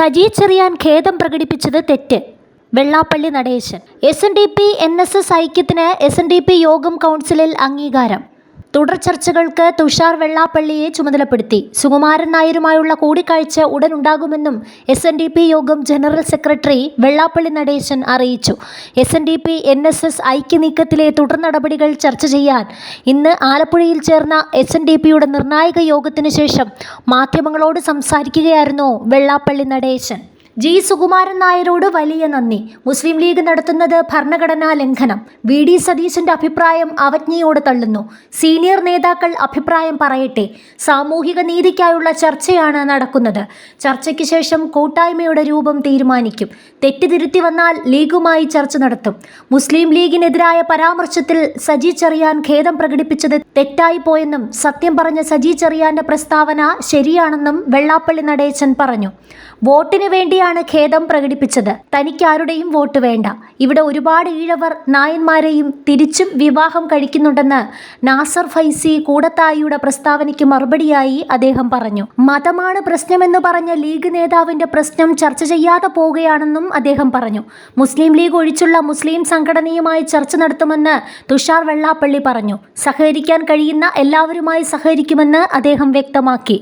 സജി ചെറിയാൻ ഖേദം പ്രകടിപ്പിച്ചത് തെറ്റ്. വെള്ളാപ്പള്ളി നടേശൻ. SNDP NSS ഐക്യത്തിന് SNDP യോഗം കൗൺസിലിൽ അംഗീകാരം. തുടർ ചർച്ചകൾക്ക് തുഷാർ വെള്ളാപ്പള്ളിയെ ചുമതലപ്പെടുത്തി. സുകുമാരൻ നായരുമായുള്ള കൂടിക്കാഴ്ച ഉടൻ ഉണ്ടാകുമെന്നും SNDP യോഗം ജനറൽ സെക്രട്ടറി വെള്ളാപ്പള്ളി നടേശൻ അറിയിച്ചു. SNDP NSS ഐക്യനീക്കത്തിലെ തുടർ നടപടികൾ ചർച്ച ചെയ്യാൻ ഇന്ന് ആലപ്പുഴയിൽ ചേർന്ന SNDPയുടെ നിർണായക യോഗത്തിനു ശേഷം മാധ്യമങ്ങളോട് സംസാരിക്കുകയായിരുന്നു വെള്ളാപ്പള്ളി നടേശൻ. സുകുമാരൻ നായരോട് വലിയ നന്ദി. മുസ്ലിം ലീഗ് നടത്തുന്നത് ഭരണഘടനാ ലംഘനം. VD സതീശന്റെ അഭിപ്രായം അവജ്ഞയോടെ തള്ളുന്നു. സീനിയർ നേതാക്കൾ അഭിപ്രായം പറയട്ടെ. സാമൂഹിക നീതിക്കായുള്ള ചർച്ചയാണ് നടക്കുന്നത്. ചർച്ചയ്ക്ക് ശേഷം കൂട്ടായ്മയുടെ രൂപം തീരുമാനിക്കും. തെറ്റുതിരുത്തി വന്നാൽ ലീഗുമായി ചർച്ച നടത്തും. മുസ്ലിം ലീഗിനെതിരായ പരാമർശത്തിൽ സജി ചെറിയാൻ ഖേദം പ്രകടിപ്പിച്ചത് തെറ്റായി പോയെന്നും സത്യം പറഞ്ഞ സജി ചെറിയാന്റെ പ്രസ്താവന ശരിയാണെന്നും വെള്ളാപ്പള്ളി നടേശൻ പറഞ്ഞു. വോട്ടിന് വേണ്ടിയാണ് ഖേദം പ്രകടിപ്പിച്ചത്. തനിക്ക് ആരുടെയും വോട്ട് വേണ്ട. ഇവിടെ ഒരുപാട് ഈഴവർ നായന്മാരെയും തിരിച്ചും വിവാഹം കഴിക്കുന്നുണ്ടെന്ന് നാസർ ഫൈസി കൂടത്തായിയുടെ പ്രസ്താവനയ്ക്ക് മറുപടിയായി അദ്ദേഹം പറഞ്ഞു. മതമാണ് പ്രശ്നമെന്ന് പറഞ്ഞ ലീഗ് നേതാവിന്റെ പ്രശ്നം ചർച്ച ചെയ്യാതെ പോവുകയാണെന്നും അദ്ദേഹം പറഞ്ഞു. മുസ്ലിം ലീഗ് ഒഴിച്ചുള്ള മുസ്ലിം സംഘടനയുമായി ചർച്ച നടത്തുമെന്ന് തുഷാർ വെള്ളാപ്പള്ളി പറഞ്ഞു. സഹകരിക്കാൻ കഴിയുന്ന എല്ലാവരുമായി സഹകരിക്കുമെന്ന് അദ്ദേഹം വ്യക്തമാക്കി.